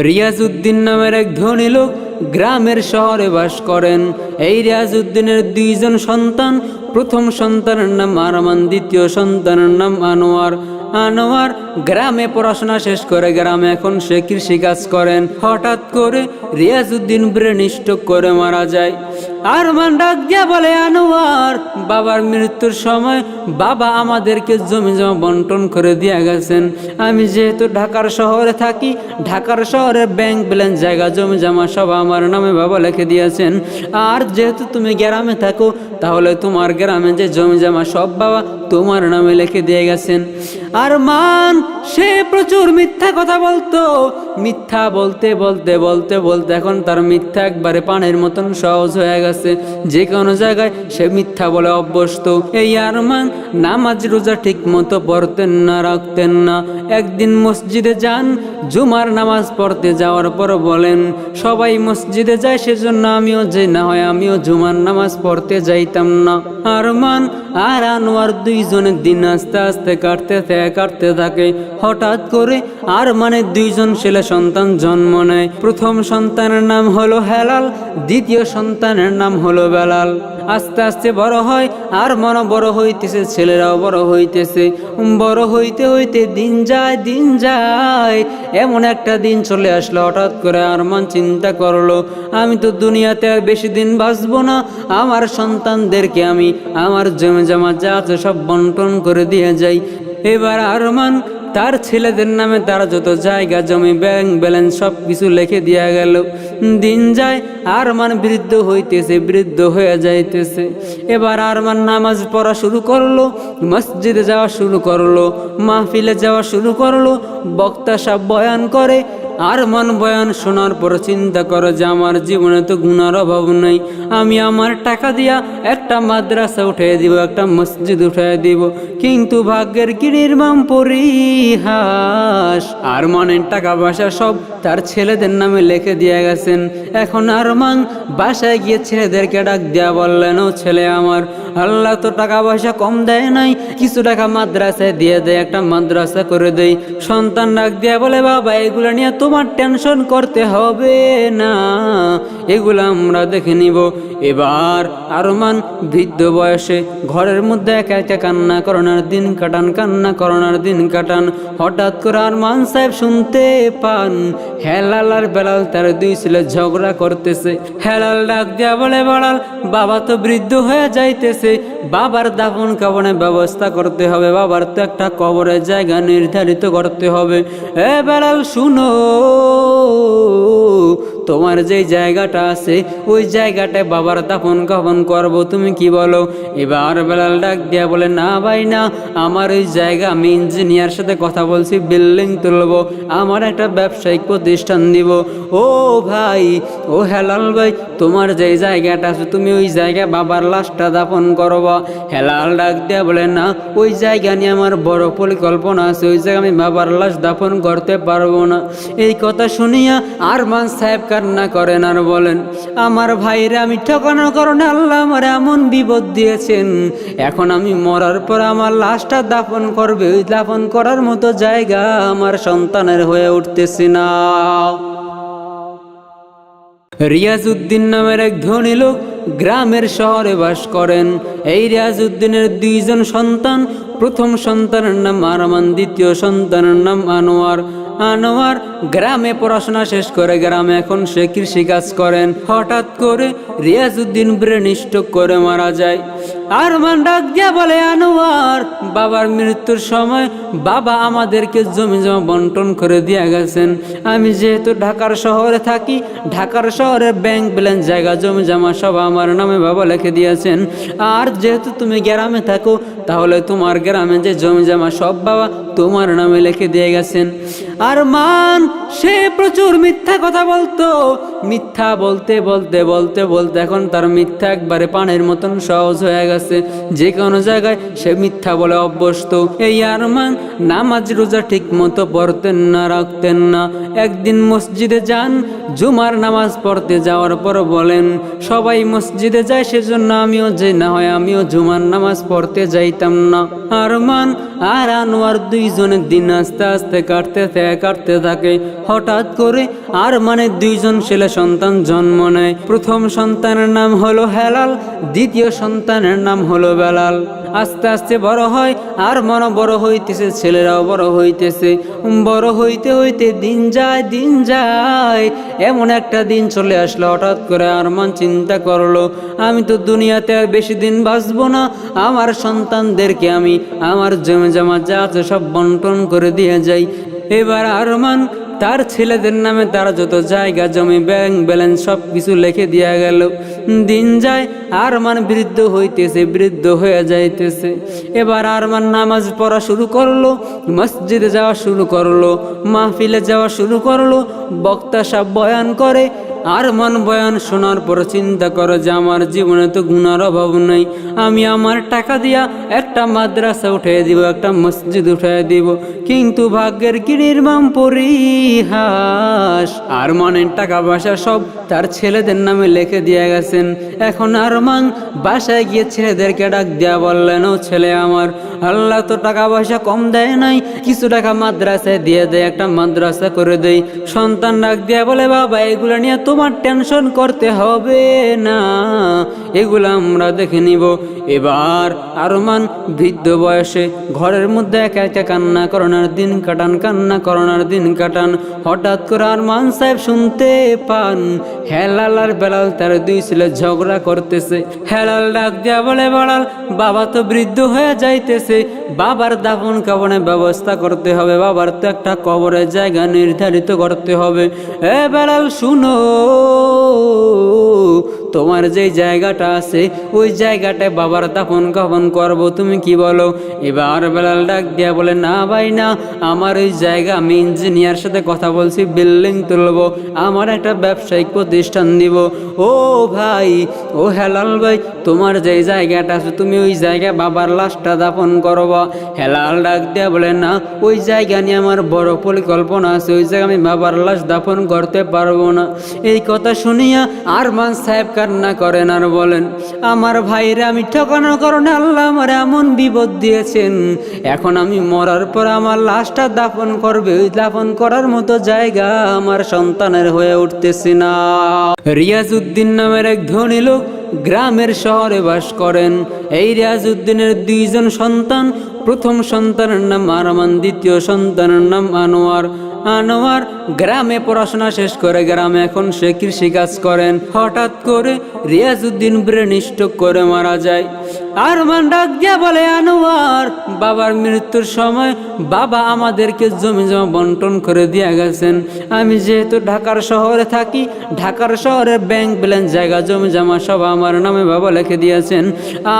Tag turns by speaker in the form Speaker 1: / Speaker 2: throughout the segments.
Speaker 1: রিয়াজউদ্দিন নামের এক ধনী লোক গ্রামের শহরে বাস করেন। এই রিয়াজউদ্দিনের দুইজন সন্তান। প্রথম সন্তানের নাম আরমান, দ্বিতীয় সন্তানের নাম আনোয়ার। আনোয়ার গ্রামে পড়াশোনা শেষ করে গ্রামে এখন সে কৃষিকাজ করেন। হঠাৎ করে রিয়াজউদ্দিন ব্রেন স্ট্রোক করে মারা যায়। আরমান ডাক দিয়া বলে, আনোয়ার, বাবার মৃত্যুর সময় বাবা আমাদেরকে জমি জমা বন্টন করে দিয়ে গেছেন। আমি যেহেতু ঢাকার শহরে থাকি, ঢাকার শহরে ব্যাংক ব্যালেন্স, জায়গা, জমি জমা সব আমার নামে বাবা লিখে দিয়েছেন। আর যেহেতু তুমি গ্রামে থাকো, তাহলে তোমার গ্রামে যে জমি জমা সব বাবা তোমার নামে লিখে দিয়ে গেছেন। আরমান সে প্রচুর মিথ্যা কথা বলতো। মিথ্যা বলতে বলতে বলতে বলতে এখন তার মিথ্যা একবারে পানির মতন সহজ হয়ে গেছে। যে কোনো জায়গায় সে মিথ্যা বলে অভ্যস্ত। এই আরমান নামাজ রোজা ঠিক মতো পড়তেন না, রাখতেন না। একদিন মসজিদে যান, জুমার নামাজ পড়তে যাওয়ার পর বলেন, সবাই মসজিদে যায় সেজন্য আমিও যে, না হয় আমিও জুমার নামাজ পড়তে যাইতাম না। আরমান আর আনোয়ার দুইজনের দিন আস্তে আস্তে কাটতে থাকে। হঠাৎ করে আরমানের দুইজন ছেলে সন্তান জন্ম নেয়। প্রথম সন্তানের নাম হলো হেলাল, দ্বিতীয় সন্তানের নাম হলো বেলাল। আস্তে আস্তে বড় হয়, আরমান বড় হইতেছে, ছেলেরাও বড় হইতেছে। বড় হইতে হইতে দিন যায়। এমন একটা দিন চলে আসলো, হঠাৎ করে আরমান চিন্তা করলো, আমি তো দুনিয়াতে আর বেশি দিন বাঁচবো না। আমার সন্তানদেরকে আমি আমার জমি জমা যা আছে সব বন্টন করে দিয়ে যাই। এবার আরমান তার ছেলেদের নামে তারা যত জায়গা, জমি, ব্যাংক ব্যালেন্স সব কিছু লিখে দিয়া গেল। দিন যায়, আরমান বৃদ্ধ হইতেছে, বৃদ্ধ হয়ে যাইতেছে। এবার আরমান নামাজ পড়া শুরু করলো, মসজিদে যাওয়া শুরু করলো, মাহফিলে যাওয়া শুরু করলো। বক্তা সব বয়ান করে। আরমান বয়ান শোনার পর চিন্তা করে যে আমার জীবনে তো গুনার অভাব নেই, আমি আমার টাকা দিয়া একটা মাদ্রাসা উঠিয়ে দিব, একটা মসজিদ উঠিয়ে দিব। কিন্তু ভাগ্যের কি নির্মম পরিহাস, আরমানের টাকা পয়সা সব তার ছেলেদের নামে লিখে দিয়ে গেছেন। এখন আরমান বাসায় গিয়ে ছেলেদেরকে ডাক দিয়া বললেন, ও ছেলে আমার, আল্লাহ তো টাকা পয়সা কম দেয় নাই, কিছু টাকা মাদ্রাসায় দিয়ে দেয়, একটা মাদ্রাসা করে দেই। সন্তান ডাক দিয়া বলে, বাবা এগুলো নিয়ে তোমার টেনশন করতে হবে না, এগুলো আমরা দেখে নিব। এবার আরমান বৃদ্ধ বয়সে ঘরের মধ্যে একা একা কান্না করোনার দিন কাটান। হঠাৎ করে আরমান সাহেব শুনতে পান হেলাল আর বেলাল তার দুই ছেলে ঝগড়া করতেছে। হেলাল ডাক দিয়া বলে, বেলাল, বাবা তো বৃদ্ধ হয়ে যাইতেছে, বাবার দাফন কাফনের ব্যবস্থা করতে হবে, বাবার তো একটা কবরের জায়গা নির্ধারিত করতে হবে। এ বেলাল শুনো, তোমার যে জায়গাটা আছে ওই জায়গাটায় বাবার দাফন কাফন করবো, তুমি কি বলো? এবার বেলাল ডাক দিয়া বলে, না ভাই না, আমার ওই জায়গা, আমি ইঞ্জিনিয়ার সাথে কথা বলছি, বিল্ডিং তুলবো, আমার একটা ব্যবসায়িক প্রতিষ্ঠান দিব। ও ভাই, ও হেলাল ভাই, তোমার যে জায়গাটা আছে তুমি ওই জায়গায় বাবার লাশটা দাফন করবা। হেলাল ডাক দিয়া বলে, না, ওই জায়গা নিয়ে আমার বড় পরিকল্পনা আছে, ওই জায়গায় আমি বাবার লাশ দাফন করতে পারবো না। এই কথা শুনিয়া আরমান সাহেব কান্না করেন আর বলেন, আমার ভাইরে আমি ঠকানোর কারণে আল্লাহ আমার এমন বিপদ দিয়েছেন, এখন আমি মরার পর আমার লাশটা দাফন করবে, ওই দাফন করার মতো জায়গা আমার সন্তানের হয়ে উঠতেছে না। রিয়াজউদ্দিন নামের এক ধনী লোক গ্রামের শহরে বাস করেন। এই রিয়াজউদ্দিনের দুইজন সন্তান। প্রথম সন্তানের নাম আরমান, দ্বিতীয় সন্তানের নাম আনোয়ার। আনোয়ার গ্রামে পড়াশোনা শেষ করে গ্রামে এখন সে কৃষিকাজ করেন। হঠাৎ করে রিয়াজউদ্দিন ব্রেন স্ট্রোক করে মারা যায়। আরমান ডাক দিয়া বলে, আনোয়ার, বাবার মৃত্যুর সময় বাবা আমাদেরকে জমি জমা বন্টন করে দিয়ে গেছেন। আমি যেহেতু ঢাকার শহরে থাকি, ঢাকার শহরে ব্যাংক ব্যালেন্স, জায়গা, জমি জমা সব আমার নামে বাবা লিখে দিয়েছেন। আর যেহেতু তুমি গ্রামে থাকো, তাহলে তোমার গ্রামে যে জমি জমা সব বাবা তোমার নামে লিখে দিয়ে গেছেন। আরমান সে প্রচুর মিথ্যা কথা বলতো। মিথ্যা বলতে বলতে বলতে বলতে এখন তার মিথ্যা একবারে পানির মতন সহজ হয়ে গেছে। যে কোনো জায়গায় সে মিথ্যা বলে অভ্যস্ত। এই আরমান নামাজ রোজা ঠিক মতো পড়তেন না, রাখতেন না। একদিন মসজিদে যান, জুমার নামাজ পড়তে যাওয়ার পর বলেন, সবাই মসজিদে যায় সেজন্য আমিও যে, না হয় আমিও জুমার নামাজ পড়তে যাইতাম না। আরমান আর আনোয়ার দুইজনের দিন আস্তে আস্তে কাটতে থাকে। হঠাৎ করে আরমানের দুইজন ছেলে সন্তান জন্ম নেয়। প্রথম সন্তানের নাম হলো হেলাল, দ্বিতীয় সন্তানের নাম হলো বেলাল। আস্তে আস্তে বড় হয়, আরমানও বড় হইতেছে, ছেলেরাও বড় হইতেছে। বড় হইতে হইতে দিন যায়। এমন একটা দিন চলে আসলো, হঠাৎ করে আরমান চিন্তা করলো, আমি তো দুনিয়াতে আর বেশি দিন বাঁচবো না, আমার সন্তানদেরকে আমি আমার জমি জমা যা আছে সব বন্টন করে দিয়ে যাই। এবার আরমান তার ছেলেদের নামে তার যত জায়গা জমি ব্যাংক ব্যালেন্স সব কিছু লিখে দেওয়া গেল। দিন যায়, আরমান বৃদ্ধ হয়ে যাইতেছে। এবার আরমান নামাজ পড়া শুরু করলো, মসজিদে যাওয়া শুরু করলো, মাহফিলে যাওয়া শুরু করলো। বক্তা সব বয়ান করে। আরমান বয়ান শোনার পর চিন্তা করে যে আমার জীবনে তো গুনার অভাব নেই, আমি আমার টাকা দিয়া একটা মাদ্রাসা উঠিয়ে দিব, একটা মসজিদ উঠিয়ে দিব। কিন্তু ভাগ্যের কি নির্মম পরিহাস, আরমানের টাকা পয়সা সব তার ছেলেদের নামে লিখে দিয়ে গেছেন। এখন আরমান বাসায় গিয়ে ছেলেদেরকে ডাক দিয়া বললেন, ও ছেলে আমার, আল্লাহ তো টাকা পয়সা কম দেয় নাই, কিছু টাকা মাদ্রাসায় দিয়ে দেয়, একটা মাদ্রাসা করে দেই। সন্তান ডাক দিয়া বলে, বাবা এগুলো নিয়ে তোমার টেনশন করতে হবে না, এগুলো আমরা দেখে নিব। এবার আরমান বৃদ্ধ বয়সে ঘরের মধ্যে একা একা কান্না করানোর দিন কাটান। হঠাৎ করে আরমান সাহেব শুনতে পান হেলাল আর বেলাল তার দুই ছেলে ঝগড়া করতেছে। হেলাল ডাক দিয়া বলে, বেলাল বাবা তো বৃদ্ধ হয়ে যাইতেছে, বাবার দাফন কাফনের ব্যবস্থা করতে হবে, বাবার তো একটা কবরের জায়গা নির্ধারিত করতে হবে। এ বেলাল শুনো, তোমার যে জায়গাটা আছে ওই জায়গাটায় বাবার দাফন কাফন করবো, তুমি কি বলো? এবার বেলাল ডাক দিয়া বলে, না ভাই না, আমার ওই জায়গা, আমি ইঞ্জিনিয়ার সাথে কথা বলছি, বিল্ডিং তুলবো, আমার একটা ব্যবসায়িক প্রতিষ্ঠান দিব। ও ভাই, ও হেলাল ভাই, তোমার যে জায়গাটা আছে তুমি ওই জায়গায় বাবার লাশটা দাফন করবা। হেলাল ডাক দিয়া বলে, না, ওই জায়গা নিয়ে আমার বড় পরিকল্পনা আছে, ওই জায়গায় আমি বাবার লাশ দাফন করতে পারবো না। এই কথা শুনিয়া আরমান সাহেব কান্না করেন আর বলেন, আমার ভাইরা আমি ঠকানোর কারণে আল্লাহ আমার এমন বিপদ দিয়েছেন, এখন আমি মরার পর আমার লাশটা দাফন করবে, ওই দাফন করার মতো জায়গা আমার সন্তানের হয়ে উঠতেছে না। রিয়াজউদ্দিন নামের এক ধনী লোক গ্রামের শহরে বাস করেন। এই রিয়াজউদ্দিনের দুইজন সন্তান, প্রথম সন্তানের নাম আরমান, দ্বিতীয় সন্তানের নাম আনোয়ার। আনোয়ার গ্রামে পড়াশোনা শেষ করে গ্রামে এখন সে কৃষিকাজ করেন। হঠাৎ করে রিয়াজউদ্দিন ব্রেন স্ট্রোক করে মারা যায়। আরমান ডাক দিয়া বলে, আনোয়ার, বাবার মৃত্যুর সময় বাবা আমাদেরকে জমি জমা বন্টন করে দিয়ে গেছেন। আমি যেহেতু ঢাকার শহরে থাকি, ঢাকার শহরের ব্যাংক ব্যালেন্স জায়গা জমি জমা সব আমার নামে বাবা লিখে দিয়েছেন।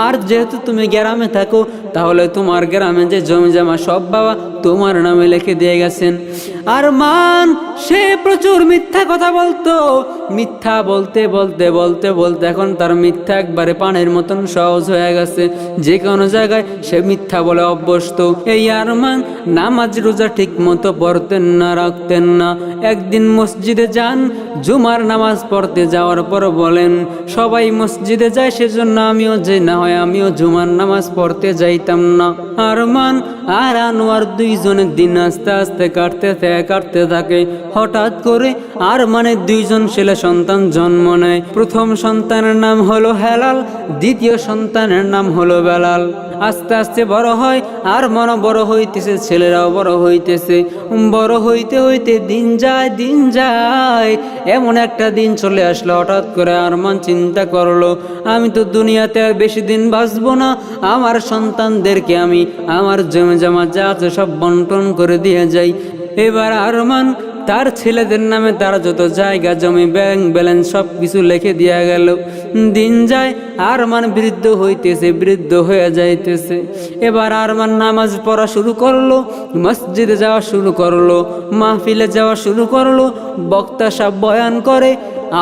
Speaker 1: আর যেহেতু তুমি গ্রামে থাকো, তাহলে তোমার গ্রামে যে জমি জমা সব বাবা তোমার নামে লিখে দিয়ে গেছেন। আরমান সে প্রচুর মিথ্যা কথা বলতো, মিথ্যা বলতে এখন তার মিথ্যা একবারে পানির মতন সহজ হয়ে গেছে, যে কোনো জায়গায় সে মিথ্যা বলে অভ্যস্ত। এই আরমান নামাজ রোজা ঠিক মতো পড়তেন না, রাখতেন না। একদিন মসজিদে যান, জুমার নামাজ পড়তে যাওয়ার পর বলেন, সবাই মসজিদে যায় সেজন্য আমিও যে, না হয় আমিও জুমার নামাজ পড়তে যাইতাম না। আরমান আর আনোয়ার দুইজনের দিন আস্তে আস্তে কাটতে থাকে। হঠাৎ করে আরমানের দুইজন ছেলে সন্তান জন্ম নেয়। প্রথম সন্তানের নাম হলো হেলাল, দ্বিতীয় সন্তানের নাম হলো বেলাল। আস্তে আস্তে বড় হয়, আরমানও বড় হইতেছে, ছেলেরাও বড় হইতেছে। বড় হইতে হইতে দিন যায়। এমন একটা দিন চলে আসলো, হঠাৎ করে আরমান চিন্তা করলো, আমি তো দুনিয়াতে আর বেশি দিন বাঁচবো না, আমার সন্তানদেরকে আমি আমার জমি জমা যা আছে সব বন্টন করে দিয়ে যাই। এবার আরমান তার ছেলেদের নামে তার যত জায়গা জমি ব্যাংক ব্যালেন্স সব কিছু লিখে দেওয়া গেল। দিন যায়, আরমান বৃদ্ধ হয়ে যাইতেছে। এবার আরমান নামাজ পড়া শুরু করলো, মসজিদে যাওয়া শুরু করলো, মাহফিলে যাওয়া শুরু করলো। বক্তা সব বয়ান করে।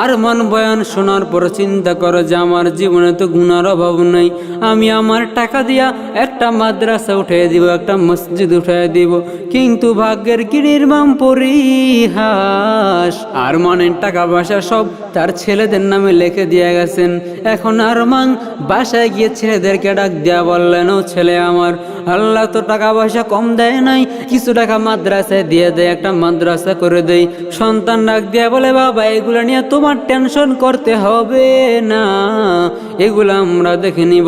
Speaker 1: আরমান বয়ান শোনার পর চিন্তা করে যে আমার জীবনে তো গুনার অভাব নেই, আমি আমার টাকা দিয়া একটা মাদ্রাসা উঠিয়ে দিব, একটা মসজিদ উঠিয়ে দিব। কিন্তু ভাগ্যের কি নির্মম পরিহাস, আরমানের টাকা পয়সা সব তার ছেলেদের নামে লিখে দিয়ে গেছেন। এখন আরমান বাসায় গিয়ে ছেলেদেরকে ডাক দেয়া বললেন, ও ছেলে আমার, আল্লাহ তো টাকা পয়সা কম দেয় নাই, কিছু টাকা মাদ্রাসায় দিয়ে দেয়, একটা মাদ্রাসা করে দেই। সন্তান ডাক দেয়া বলে, বাবা এগুলো নিয়ে তোমার টেনশন করতে হবে না, এগুলো আমরা দেখে নিব।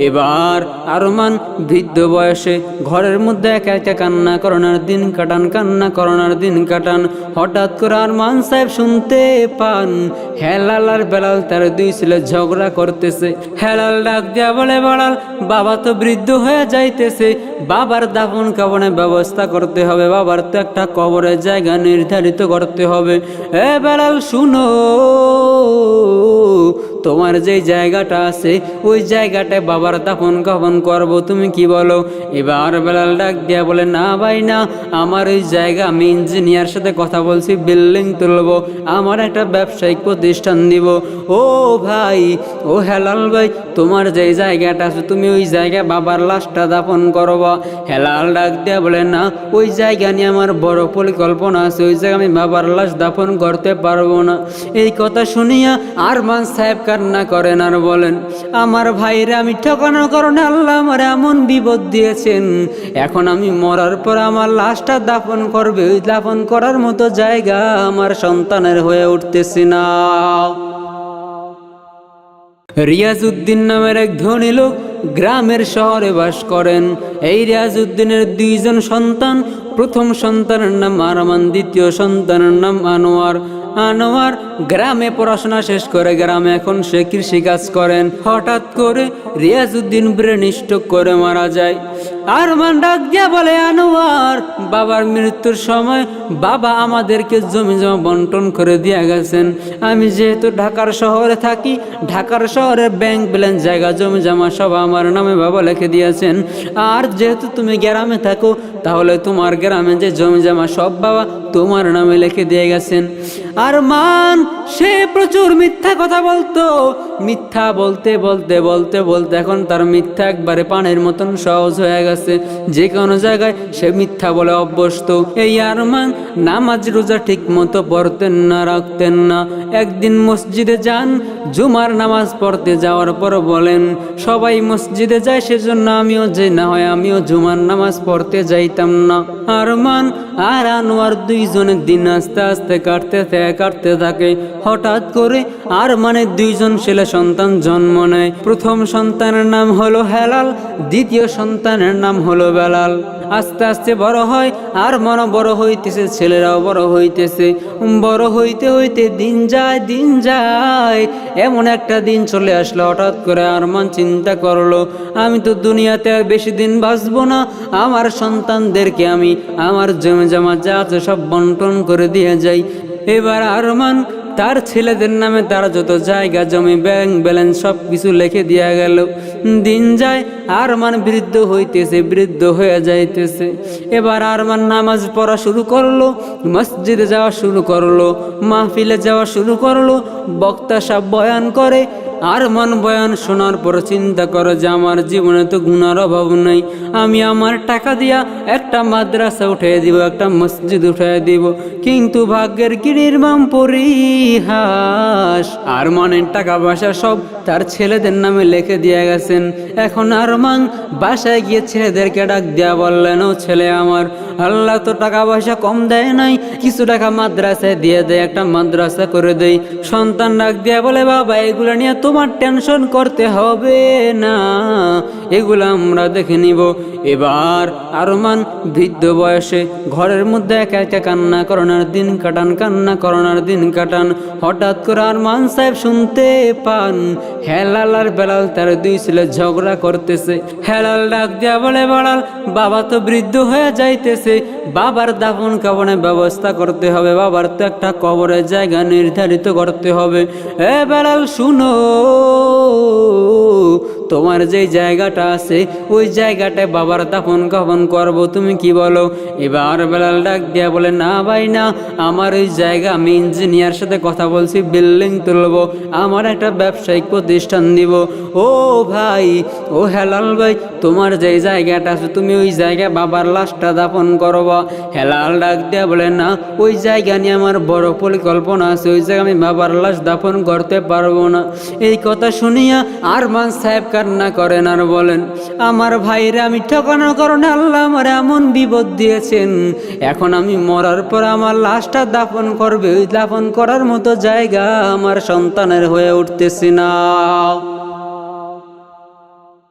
Speaker 1: এবার আরমান বৃদ্ধ বয়সে ঘরের মধ্যে একা একা কান্না করোনার দিন কাটান, কান্না করোনার দিন কাটান। হঠাৎ করে আরমান সাহেব শুনতে পান হেলাল আর বেলাল তার দুই ছেলে ঝগড়া করতেছে। হেলাল ডাক দেয়া বলে, বেলাল বাবা তো বৃদ্ধ হয়ে যাইতেছে, বাবার দাফন কাফনের ব্যবস্থা করতে হবে, বাবার তো একটা কবরের জায়গা নির্ধারিত করতে হবে। এ বেলাল শুনো, তোমার যে জায়গাটা আছে ওই জায়গাটায় বাবার দাফন কাফন করবো, তুমি কি বলো? এবার বেলাল ডাক দিয়া বলে, না ভাই না, আমার ওই জায়গা, আমি ইঞ্জিনিয়ার সাথে কথা বলছি, বিল্ডিং তুলবো, আমার একটা ব্যবসায়িক প্রতিষ্ঠান দিব। ও ভাই, ও হেলাল ভাই, তোমার যে জায়গাটা আছে তুমি ওই জায়গায় বাবার লাশটা দাফন করবা। হেলাল ডাক দিয়া বলে, না, ওই জায়গা নিয়ে আমার বড় পরিকল্পনা আছে, ওই জায়গায় আমি বাবার লাশ দাফন করতে পারবো না। এই কথা শুনিয়া আরমান সাহেব কান্না করেন আর বলেন, আমার ভাইরা আমি ঠকানোর কারণে আল্লাহ আমার এমন বিপদ দিয়েছেন, এখন আমি মরার পর আমার লাশটা দাফন করবে, ওই দাফন করার মতো জায়গা আমার সন্তানের হয়ে উঠতেছে না। রিয়াজউদ্দিন নামের এক ধনী লোক গ্রামের শহরে বাস করেন। এই রিয়াজউদ্দিনের দুইজন সন্তান, প্রথম সন্তানের নাম আরমান, দ্বিতীয় সন্তানের নাম আনোয়ার। আনোয়ার গ্রামে পড়াশোনা শেষ করে গ্রামে এখন সে কৃষিকাজ করেন। হঠাৎ করে রিয়াজউদ্দিন ব্রেন স্ট্রোক করে মারা যায়। আরমান ডাক দিয়া বলে, আনোয়ার, বাবার মৃত্যুর সময় বাবা আমাদেরকে জমি জমা বন্টন করে দিয়ে গেছেন। আমি যেহেতু ঢাকার শহরে থাকি, ঢাকার শহরে ব্যাংক ব্যালেন্স, জায়গা জমি জমা সব আমার নামে বাবা লিখে দিয়েছেন। আর যেহেতু তুমি গ্রামে থাকো, তাহলে তোমার গ্রামে যে জমি জমা সব বাবা তোমার নামে লিখে দিয়ে গেছেন। আরমান সে প্রচুর মিথ্যা কথা বলতো, মিথ্যা বলতে বলতে বলতে বলতে এখন তার মিথ্যা একবারে পানির মতন সহজ হয়ে গেছে, যে কোনো জায়গায় সে মিথ্যা বলে অভ্যস্ত। এই আরমান নামাজ রোজা ঠিক মতো পড়তেন না, রাখতেন না। একদিন মসজিদে যান, জুমার নামাজ পড়তে যাওয়ার পর বলেন, সবাই মসজিদে যায় সেজন্য আমিও যে, না হয় আমিও জুমার নামাজ পড়তে যাইতাম না। আরমান আর আনোয়ার দুইজনের দিন আস্তে আস্তে কাটতে থাকে। হঠাৎ করে আরমানের দুইজন ছেলে সন্তান জন্ম নেয়। প্রথম সন্তানের নাম হলো হেলাল, দ্বিতীয় সন্তানের নাম হলো বেলাল। আস্তে আস্তে বড় হয়, আরমানও বড় হইতেছে, ছেলেরাও বড় হইতেছে। বড় হইতে হইতে দিন যায়, এমন একটা দিন চলে আসলো। হঠাৎ করে আরমান চিন্তা করলো, আমি তো দুনিয়াতে আর বেশি দিন বাঁচবো না, আমার সন্তানদেরকে আমি আমার জমি জমা যা আছে সব বন্টন করে দিয়ে যাই। এবার আরমান তার ছেলেদের নামে তার যত জায়গা জমি ব্যাংক ব্যালেন্স সব কিছু লিখে দেওয়া গেল। দিন যায়, আরমান বৃদ্ধ হইতেছে, বৃদ্ধ হয়ে যাইতেছে। এবার আরমান নামাজ পড়া শুরু করলো, মসজিদে যাওয়া শুরু করলো, মাহফিলে যাওয়া শুরু করলো, বক্তা সাহেব বয়ান করে। আরমান বয়ান শোনার পর চিন্তা করে যে আমার জীবনে তো গুনার অভাব নেই, আমি আমার টাকা দিয়া একটা মাদ্রাসা উঠিয়ে দিব, একটা মসজিদ উঠিয়ে দিব। কিন্তু ভাগ্যের কি নির্মম পরিহাস, আরমানের টাকা পয়সা সব তার ছেলেদের নামে লিখে দিয়ে গেছেন। এখন আরমান বাসায় গিয়ে ছেলেদেরকে ডাক দেয়া বললেন, ও ছেলে আমার, আল্লাহ তো টাকা পয়সা কম দেয় নাই, কিছু টাকা মাদ্রাসায় দিয়ে দেয়, একটা মাদ্রাসা করে দেই। সন্তান ডাক দেয়া বলে, বাবা এগুলো নিয়ে তোমার টেনশন করতে হবে না, এগুলো আমরা দেখে নিব। এবার আরমান বৃদ্ধ বয়সে ঘরের মধ্যে একা একা কান্না করোনার দিন কাটান, কান্না করোনার দিন কাটান। হঠাৎ করে আরমান সাহেব শুনতে পান হেলাল আর বেলাল তার দুই ছেলে ঝগড়া করতেছে। হেলাল ডাক দেয়া বলে, বেলাল বাবা তো বৃদ্ধ হয়ে যাইতেছে, বাবার দাফন কাফনের ব্যবস্থা করতে হবে, বাবার তো একটা কবরের জায়গা নির্ধারিত করতে হবে। এ বেলাল শুনো, তোমার যেই জায়গাটা আছে ওই জায়গাটায় বাবার দাফন কাফন করব, তুমি কি বলো? এবার বেলাল ডাক দিয়া বলে, না ভাই না, আমার ওই জায়গা, আমি ইঞ্জিনিয়ার সাথে কথা বলছি, বিল্ডিং তুলবো, আমার একটা ব্যবসায়িক প্রতিষ্ঠান দিব। ও ভাই, ও হেলাল ভাই, তোমার যেই জায়গাটা আছে তুমি ওই জায়গায় বাবার লাশটা দাফন করবা। হেলাল ডাক দিয়া বলে, না, ওই জায়গা নিয়ে আমার বড় পরিকল্পনা আছে, ওই জায়গায় আমি বাবার লাশ দাফন করতে পারবো না। এই কথা শুনিয়া আরমান সাহেব কান্না করেন আর বলেন, আমার ভাইরে আমি ঠকানোর কারণে আল্লাহ আমার এমন বিপদ দিয়েছেন, এখন আমি মরার পর আমার লাশটা দাফন করবে, ওই দাফন করার মতো জায়গা আমার সন্তানের হয়ে উঠতেছে না।